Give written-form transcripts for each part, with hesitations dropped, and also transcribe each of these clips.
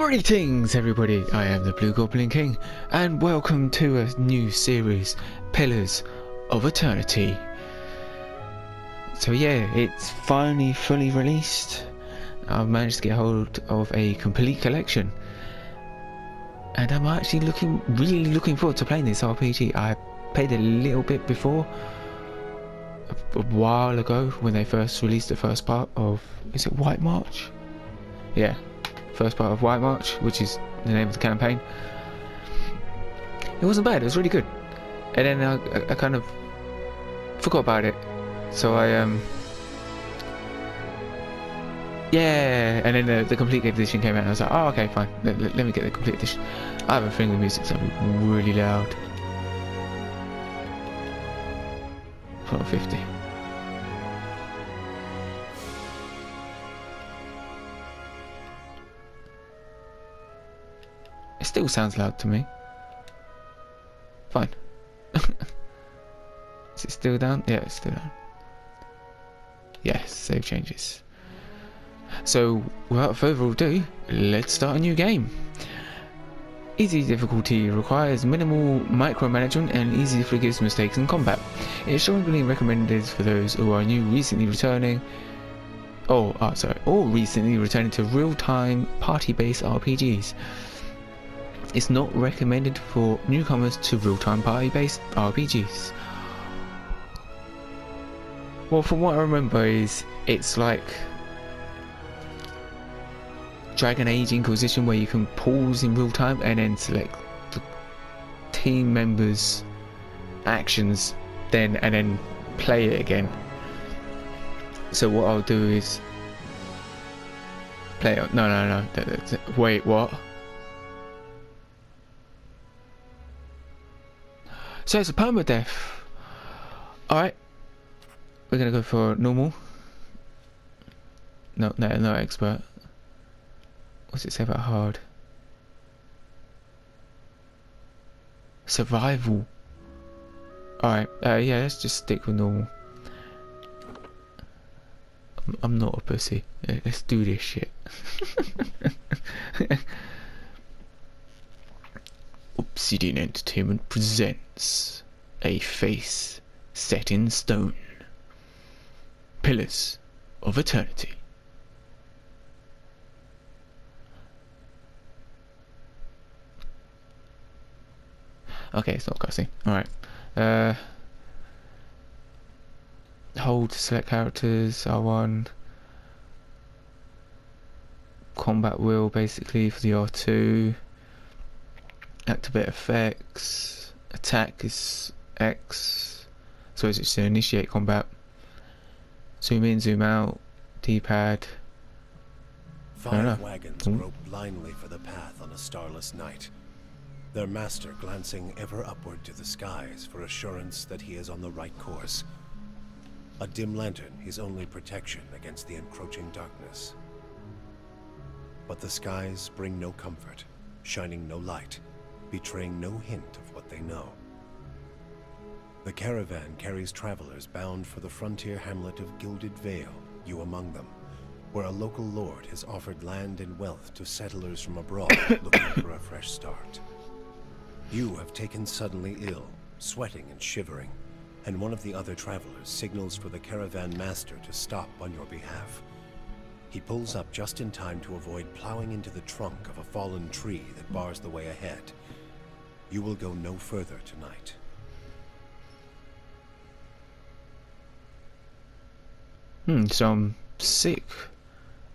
Greetings everybody, I am the Blue Goblin King and welcome to a new series, Pillars of Eternity. So yeah, it's finally fully released. I've managed to get hold of a complete collection and I'm actually really looking forward to playing this RPG. I played a little bit before, a while ago, when they first released the first part of, is it White March? Yeah. First part of White March, which is the name of the campaign. It wasn't bad, it was really good. And then I kind of forgot about it. So yeah, and then the complete edition came out and I was like, oh okay, fine, let me get the complete edition. I have a feeling the music's gonna be really loud. Put on 50. It still sounds loud to me. Fine. Is it still down? Yeah, it's still down. Yes, save changes. So, without further ado, let's start a new game. Easy difficulty requires minimal micromanagement and easily forgives mistakes in combat. It is strongly recommended for those who are new, recently returning, or recently returning to real-time party-based RPGs. It's not recommended for newcomers to real-time party-based RPGs. Well, from what I remember it's like Dragon Age Inquisition, where you can pause in real time and then select the team members' actions and then play it again. So what I'll do is play it. No. Wait, what? So it's a permadeath. Alright. We're gonna go for normal. No expert. What's it say about hard? Survival. Alright, yeah, let's just stick with normal. I'm not a pussy. Let's do this shit. Obsidian Entertainment presents a face set in stone. Pillars of Eternity. Okay, it's not cussing. Alright. Hold to select characters, R1. Combat wheel basically for the R2. Activate effects. Attack is X. So it's to initiate combat. Zoom in, zoom out. D-pad. 5 wagons grope blindly for the path on a starless night. Their master glancing ever upward to the skies for assurance that he is on the right course. A dim lantern his only protection against the encroaching darkness. But the skies bring no comfort, shining no light, betraying no hint of what they know. The caravan carries travelers bound for the frontier hamlet of Gilded Vale, you among them, where a local lord has offered land and wealth to settlers from abroad looking for a fresh start. You have taken suddenly ill, sweating and shivering, and one of the other travelers signals for the caravan master to stop on your behalf. He pulls up just in time to avoid plowing into the trunk of a fallen tree that bars the way ahead. You will go no further tonight. So I'm sick,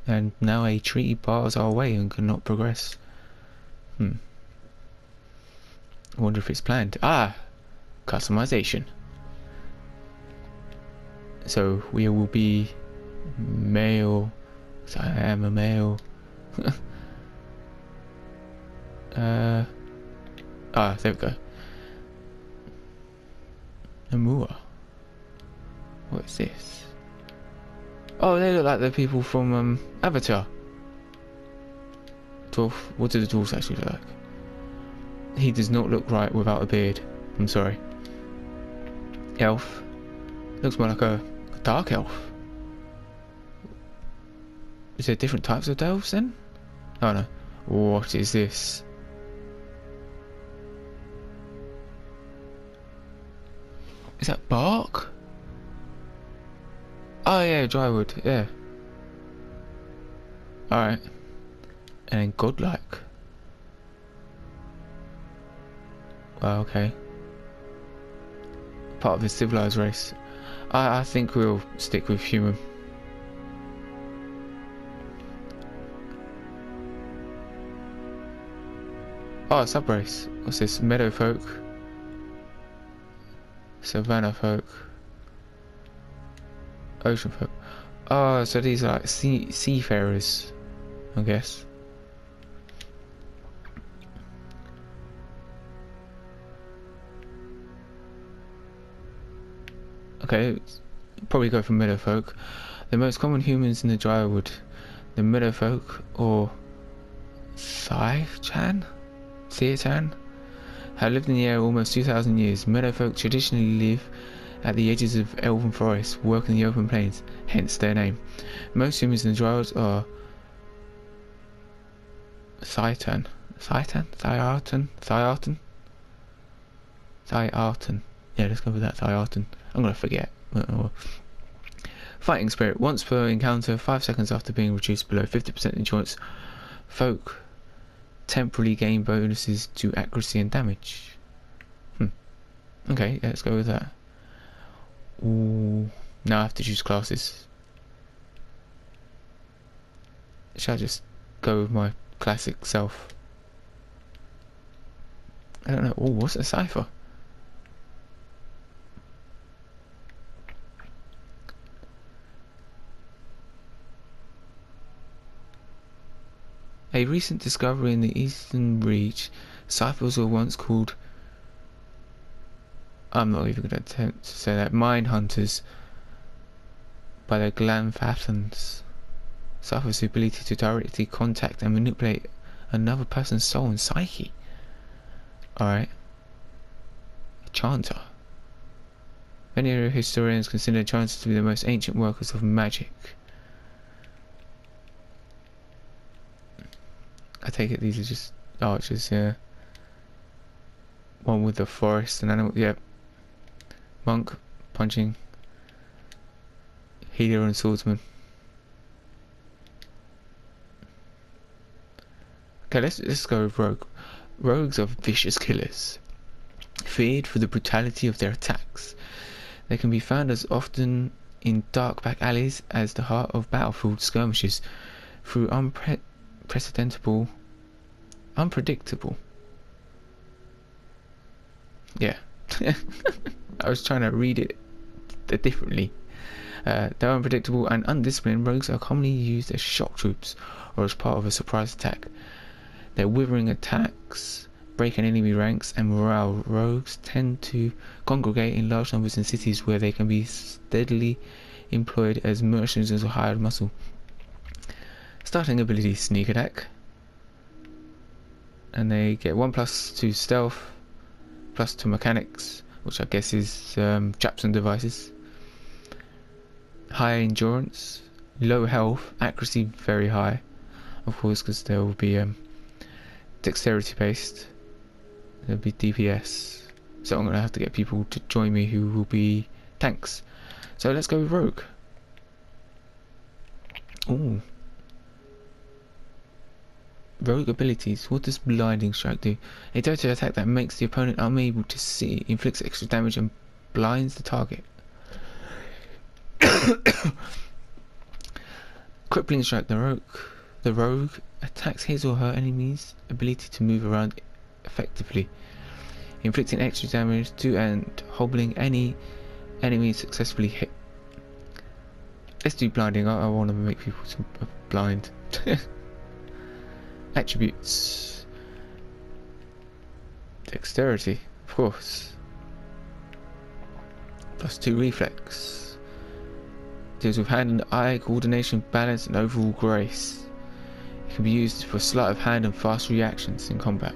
and now a tree bars our way and cannot progress. I wonder if it's planned. Customization. So we will be male. So I am a male. There we go. Amua. What is this? Oh, they look like the people from Avatar. Dwarf. What do the dwarves actually look like? He does not look right without a beard. I'm sorry. Elf. Looks more like a dark elf. Is there different types of elves then? Oh no. What is this? Is that bark? Oh yeah, drywood, yeah. Alright. And then godlike. Well, okay. Part of the civilized race. I think we'll stick with human. Oh, subrace. What's this? Meadow folk. Savannah folk. Ocean folk. Oh, so these are like seafarers, I guess. Okay, probably go for meadow folk. The most common humans in the Drywood, the meadow folk, or Thiachan, have lived in the area almost 2,000 years. Meadow folk traditionally live at the edges of elven forests, work in the open plains, hence their name. Most humans in the Drywood are Thiartan. Yeah, let's go with that, Thiartan. I'm gonna forget. Fighting spirit. Once per encounter, 5 seconds after being reduced below 50% endurance, folk temporarily gain bonuses to accuracy and damage. Okay, yeah, let's go with that. Ooh, now I have to choose classes. Shall I just go with my classic self? I don't know. Oh, what's a cipher? A recent discovery in the Eastern Reach, ciphers were once called, I'm not even going to attempt to say that, mine hunters by the Glanfathans. Ciphers' ability to directly contact and manipulate another person's soul and psyche. Alright. Chanter. Many historians consider chanters to be the most ancient workers of magic. I take it these are just archers, yeah. One with the forest and animal, yep. Monk, punching, healer and swordsman. Okay, let's go with rogue. Rogues are vicious killers, feared for the brutality of their attacks. They can be found as often in dark back alleys as the heart of battlefield skirmishes through unpredictable. Yeah. I was trying to read it differently. Though unpredictable and undisciplined, rogues are commonly used as shock troops or as part of a surprise attack. Their withering attacks break enemy ranks and morale. Rogues tend to congregate in large numbers in cities where they can be steadily employed as mercenaries or hired muscle. Starting ability: sneak attack. And they get 1+ to stealth, +2 mechanics, which I guess is traps and devices. High endurance, low health, accuracy very high, of course, because there will be dexterity based. There'll be DPS, so I'm gonna have to get people to join me who will be tanks. So let's go with rogue. Ooh. Rogue abilities. What does blinding strike do? A total attack that makes the opponent unable to see, inflicts extra damage and blinds the target. Crippling strike. The rogue attacks his or her enemy's ability to move around effectively, inflicting extra damage to and hobbling any enemy successfully hit. Let's do blinding. I want to make people blind. Attributes. Dexterity, of course. +2 reflex. Deals with hand and eye coordination, balance and overall grace. It can be used for sleight of hand and fast reactions in combat.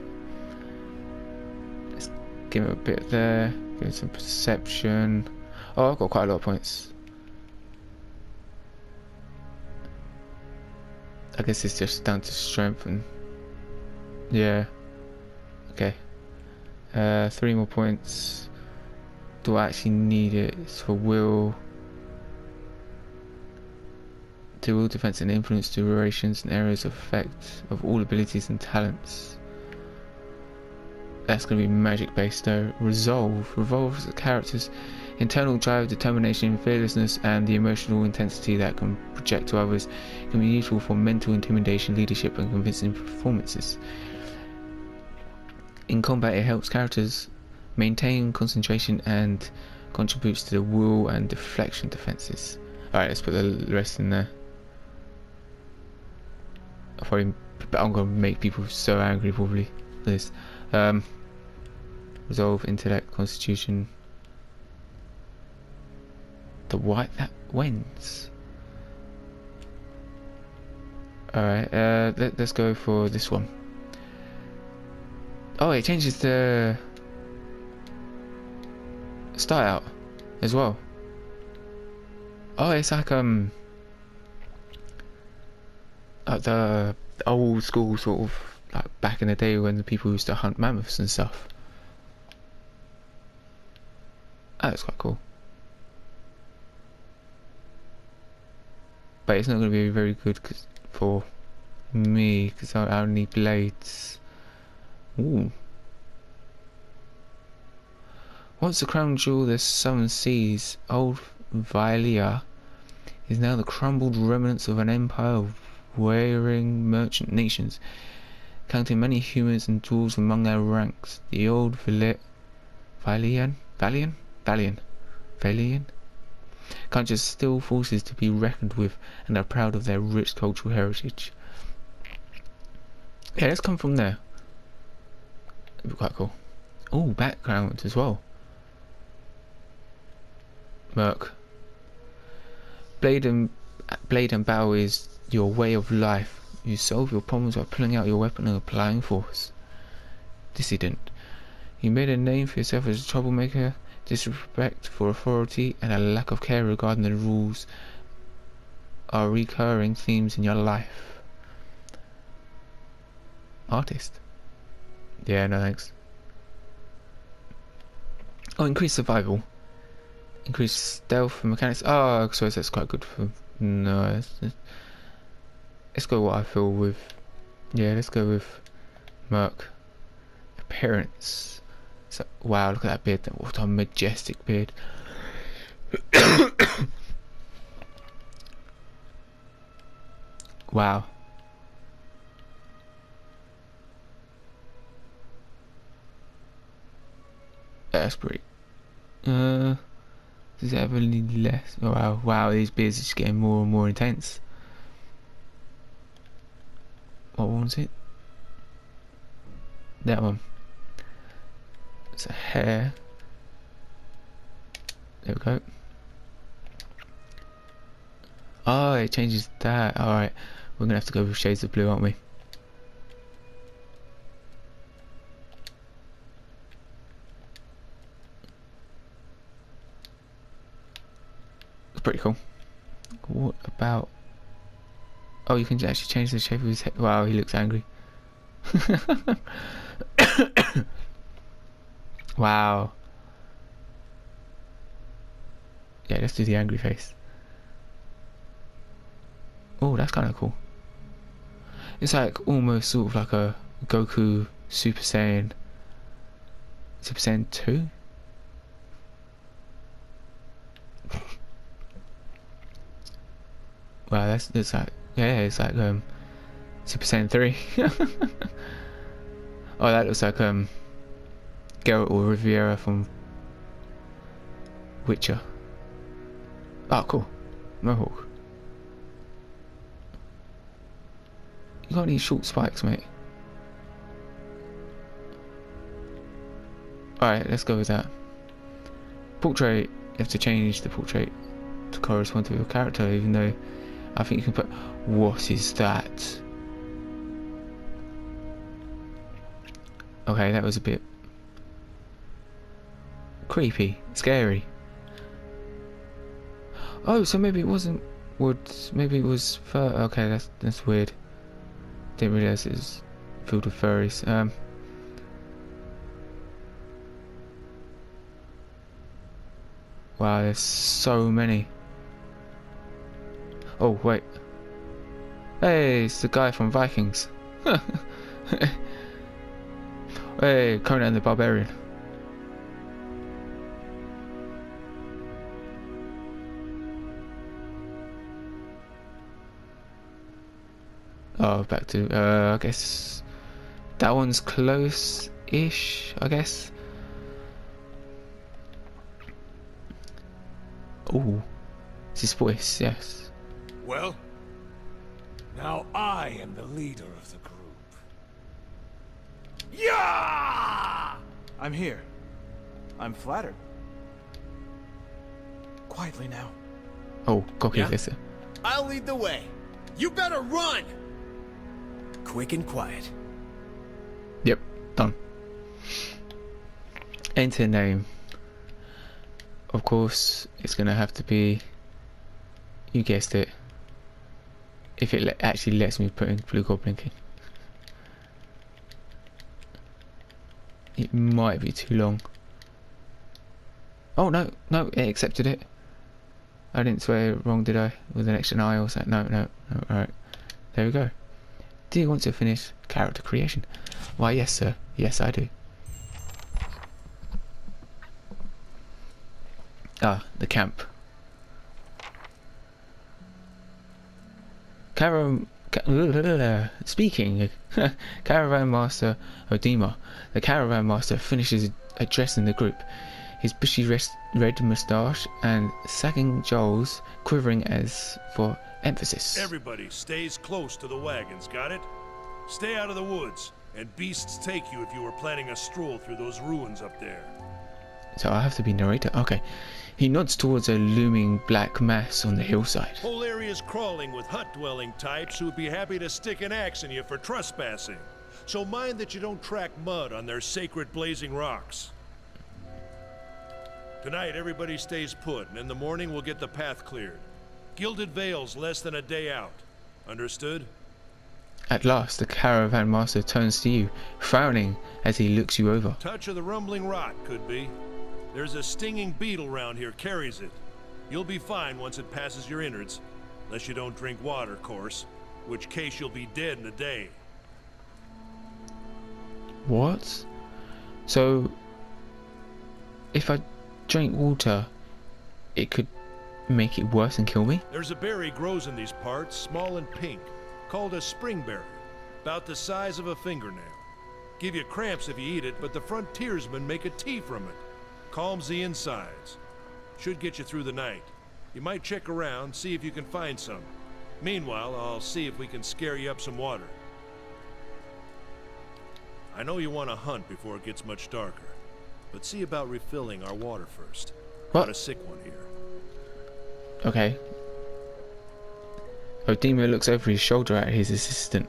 Let's give it a bit there. Give it some perception. Oh, I've got quite a lot of points. I guess it's just down to strength and Yeah. Okay. 3 more points. Do I actually need it? It's for will. To will, defense, and influence, durations and areas of effect of all abilities and talents. That's going to be magic based though. Resolve. Revolves the character's internal drive, determination, fearlessness, and the emotional intensity that can project to others. It can be useful for mental intimidation, leadership, and convincing performances. In combat, it helps characters maintain concentration and contributes to the will and deflection defenses. Alright, let's put the rest in there. I'm gonna make people so angry probably for this. Resolve, intellect, constitution. The white that wins. Alright, let's go for this one. Oh, it changes the start out as well. Oh, it's like the old school sort of, like back in the day when the people used to hunt mammoths and stuff. Oh, that's quite cool. But it's not going to be very good for me because I only need blades. Ooh. Once the crown jewel the sun sees, old Valia is now the crumbled remnants of an empire of warring merchant nations, counting many humans and dwarves among their ranks. The old Valian countries still forces to be reckoned with and are proud of their rich cultural heritage. Yeah, let's come from there. It'd be quite cool. Oh, background as well. Merc. Blade and bow is your way of life. You solve your problems by pulling out your weapon and applying force. Dissident. You made a name for yourself as a troublemaker. Disrespect for authority and a lack of care regarding the rules are recurring themes in your life. Artist. Yeah, no thanks. Oh, increased survival. Increased stealth and mechanics. Oh, so that's quite good for... No, let's go what I feel with... Yeah, let's go with Merc. Appearance. So, wow, look at that beard. What a majestic beard. Wow. That's pretty. Does it ever need less? Oh, wow, wow, these beards are just getting more and more intense. What one's it? That one. It's a hair. There we go. Oh, it changes that. Alright, we're gonna have to go with shades of blue, aren't we? It's pretty cool. What about... Oh, you can actually change the shape of his head. Wow, he looks angry. Wow. Yeah, let's do the angry face. Oh, that's kind of cool. It's like almost sort of like a Goku Super Saiyan 2. Wow, that's like, yeah, it's like Super Saiyan 3. Oh, that looks like Geralt or Riviera from Witcher. Oh, cool. Mohawk. You got any short spikes, mate? Alright, let's go with that. Portrait, you have to change the portrait to correspond to your character, even though I think you can put... What is that? Okay, that was a bit creepy, scary. Oh, so maybe it wasn't wood, maybe it was fur. Okay, that's weird. Didn't realise it was filled with furries. Wow, there's so many. Oh wait. Hey, it's the guy from Vikings. Hey, Conan the Barbarian. Oh, back to, I guess that one's close-ish, I guess. Oh, it's his voice, yes. Well, now I am the leader of the group. Yeah! I'm here. I'm flattered. Quietly now. Oh, cocky Yeah? listen. I'll lead the way. You better run! Quick and quiet. Yep, done. Enter name. Of course, it's gonna have to be, you guessed it, if it actually lets me put in Blue Goblin King. It might be too long. Oh no, no, it accepted it. I didn't swear it wrong, did I? With an extra I or something? No, no, no, alright. There we go. Do you want to finish character creation? Why, yes, sir. Yes, I do. Ah, the camp. Speaking, Caravan Master Odima. The Caravan Master finishes addressing the group, his bushy red moustache and sagging jowls quivering as for emphasis. Everybody stays close to the wagons, got it? Stay out of the woods, and beasts take you if you were planning a stroll through those ruins up there. So I have to be narrator? Okay. He nods towards a looming black mass on the hillside. Whole area's crawling with hut-dwelling types who'd be happy to stick an axe in you for trespassing. So mind that you don't track mud on their sacred blazing rocks. Tonight, everybody stays put, and in the morning we'll get the path cleared. Gilded Vale's less than a day out. Understood? At last, the Caravan Master turns to you, frowning as he looks you over. Touch of the rumbling rot, could be. There's a stinging beetle round here, carries it. You'll be fine once it passes your innards. Unless you don't drink water, course. Which case you'll be dead in a day. What? So, if I drink water, it could make it worse and kill me? There's a berry grows in these parts, small and pink, called a springberry, about the size of a fingernail. Give you cramps if you eat it, but the frontiersmen make a tea from it. Calms the insides. Should get you through the night. You might check around, see if you can find some. Meanwhile, I'll see if we can scare you up some water. I know you want to hunt before it gets much darker, but see about refilling our water first. What? Got a sick one here. Okay. Odima looks over his shoulder at his assistant,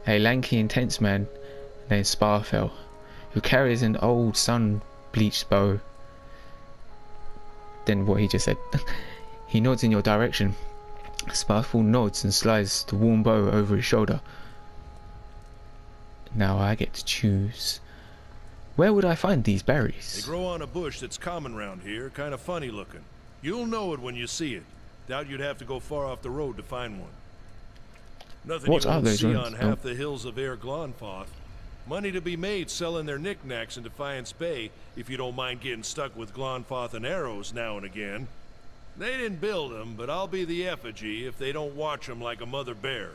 a lanky, intense man named Sparfell, who carries an old sun-bleached bow. Then what he just said. He nods in your direction. Sparfell nods and slides the warm bow over his shoulder. Now I get to choose. Where would I find these berries? They grow on a bush that's common round here, kind of funny looking. You'll know it when you see it. Doubt you'd have to go far off the road to find one. Nothing What you are won't those see ones? on half the hills of Air Glonfoth. Money to be made selling their knickknacks in Defiance Bay, if you don't mind getting stuck with Glonfoth and arrows now and again. They didn't build them, but I'll be the effigy if they don't watch them like a mother bear.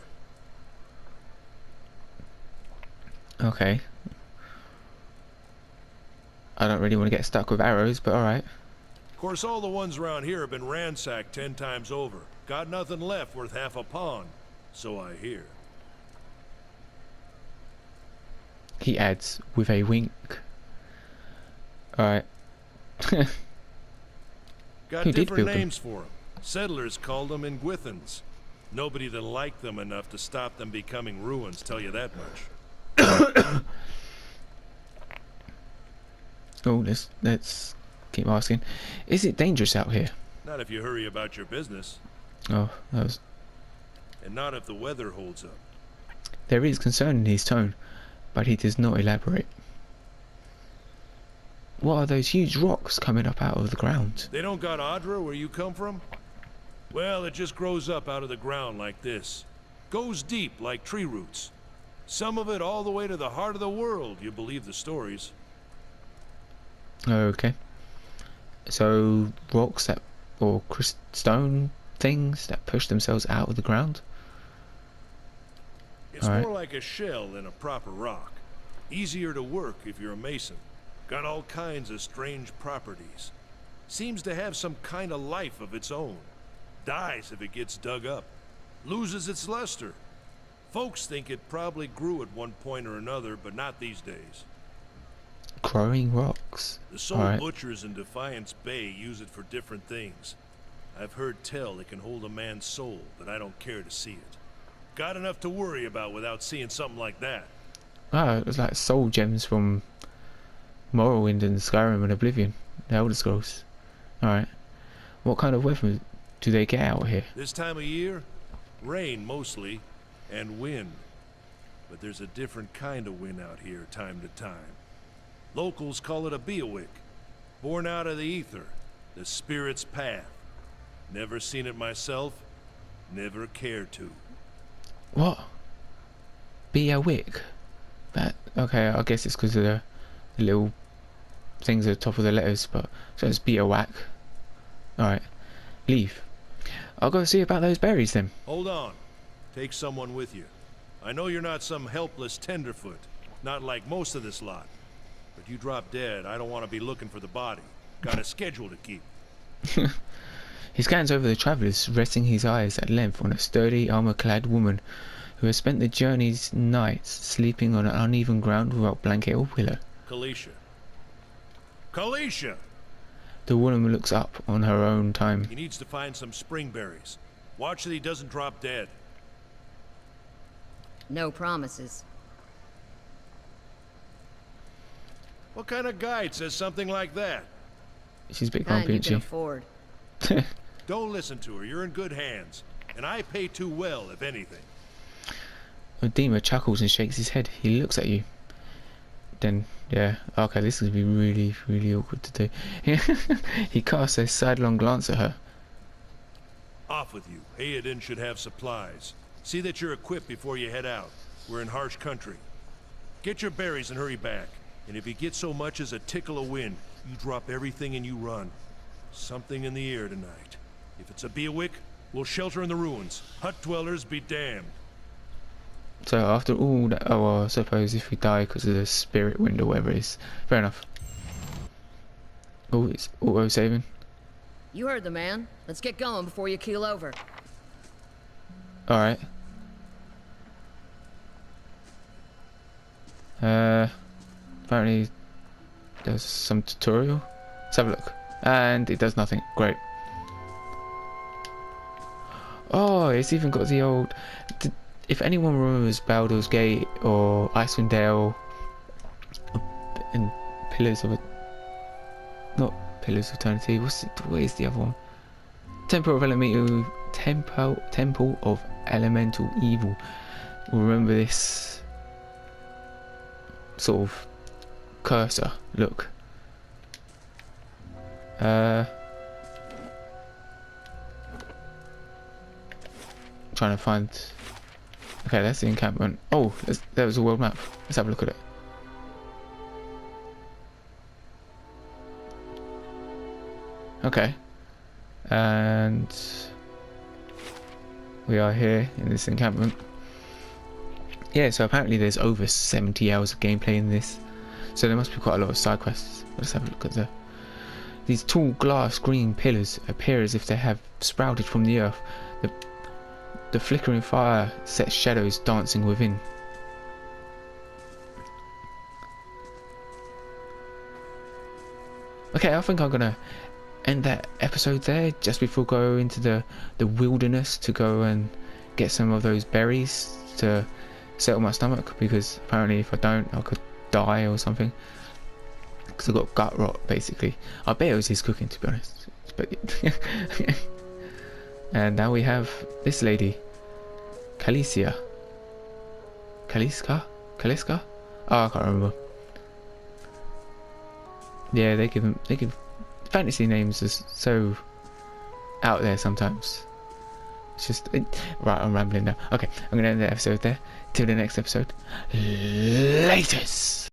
Okay. I don't really want to get stuck with arrows, but alright. Of course, all the ones around here have been ransacked 10 times over. Got nothing left worth half a pond, so I hear. He adds with a wink. Alright. Got Who did different build them? names for them. Settlers called them Ingwithans. Nobody that liked them enough to stop them becoming ruins, tell you that much. Oh, let's keep asking. Is it dangerous out here? Not if you hurry about your business, Oh, that was... and not if the weather holds up. There is concern in his tone. but he does not elaborate. What are those huge rocks coming up out of the ground? They don't got Adra where you come from? Well, it just grows up out of the ground like this. Goes deep like tree roots. Some of it all the way to the heart of the world, you believe the stories. Okay. So rocks that, or stone things that push themselves out of the ground? It's more like a shell than a proper rock. Easier to work if you're a mason. Got all kinds of strange properties. Seems to have some kind of life of its own. Dies if it gets dug up. Loses its luster. Folks think it probably grew at one point or another, but not these days. Growing rocks. The soul butchers in Defiance Bay use it for different things. I've heard tell it can hold a man's soul, but I don't care to see it. Got enough to worry about without seeing something like that. Ah, it was like soul gems from Morrowind and Skyrim and Oblivion, the Elder Scrolls. Alright. What kind of weather do they get out here? This time of year, rain mostly, and wind. But there's a different kind of wind out here time to time. Locals call it a beawick, born out of the ether, the spirit's path. Never seen it myself, never cared to. What? Be a wick? That, okay, I guess it's because of the little things at the top of the letters, but so it's be a whack. Alright, leave. I'll go see about those berries then. Hold on. Take someone with you. I know you're not some helpless tenderfoot, not like most of this lot. But you drop dead, I don't want to be looking for the body. Got a schedule to keep. He scans over the travellers, resting his eyes at length on a sturdy, armour-clad woman who has spent the journey's nights sleeping on an uneven ground without blanket or pillow. Kalisha. Kalisha! The woman looks up on her own time. He needs to find some spring berries. Watch that he doesn't drop dead. No promises. What kind of guide says something like that? She's a bit Kind grumpy, you isn't can she? afford. Don't listen to her, you're in good hands. And I pay too well, if anything. Dima chuckles and shakes his head. He looks at you. Then, yeah, okay, this is going to be really, really awkward to do. He casts a sidelong glance at her. Off with you. Hayden should have supplies. See that you're equipped before you head out. We're in harsh country. Get your berries and hurry back. And if you get so much as a tickle of wind, you drop everything and you run. Something in the air tonight. If it's a beawick, we'll shelter in the ruins. Hut dwellers be damned. So after all that, oh well, I suppose if we die because of the spirit wind or whatever it is. Fair enough. Oh, it's auto-saving. You heard the man. Let's get going before you keel over. Alright. Apparently there's some tutorial. Let's have a look. And it does nothing. Great. Oh, it's even got the old... If anyone remembers Baldur's Gate or Icewind Dale and Pillars of... Not Pillars of Eternity, what is the other one? Temple of Elemental Evil. Remember this sort of cursor. Look. Trying to find... Okay, that's the encampment. Oh, there was a world map. Let's have a look at it. Okay. And we are here in this encampment. Yeah, so apparently there's over 70 hours of gameplay in this. So there must be quite a lot of side quests. Let's have a look at these tall glass green pillars appear as if they have sprouted from the earth. The flickering fire sets shadows dancing within. Okay, I think I'm gonna end that episode there, just before going into the wilderness to go and get some of those berries to settle my stomach, because apparently if I don't, I could die or something. Because I've got gut rot, basically. I bet it was his cooking, to be honest. But and now we have this lady, Kaliska. Oh, I can't remember. Yeah, they give fantasy names is so out there sometimes. It's just right. I'm rambling now. Okay, I'm gonna end the episode there. Till the next episode. Laters.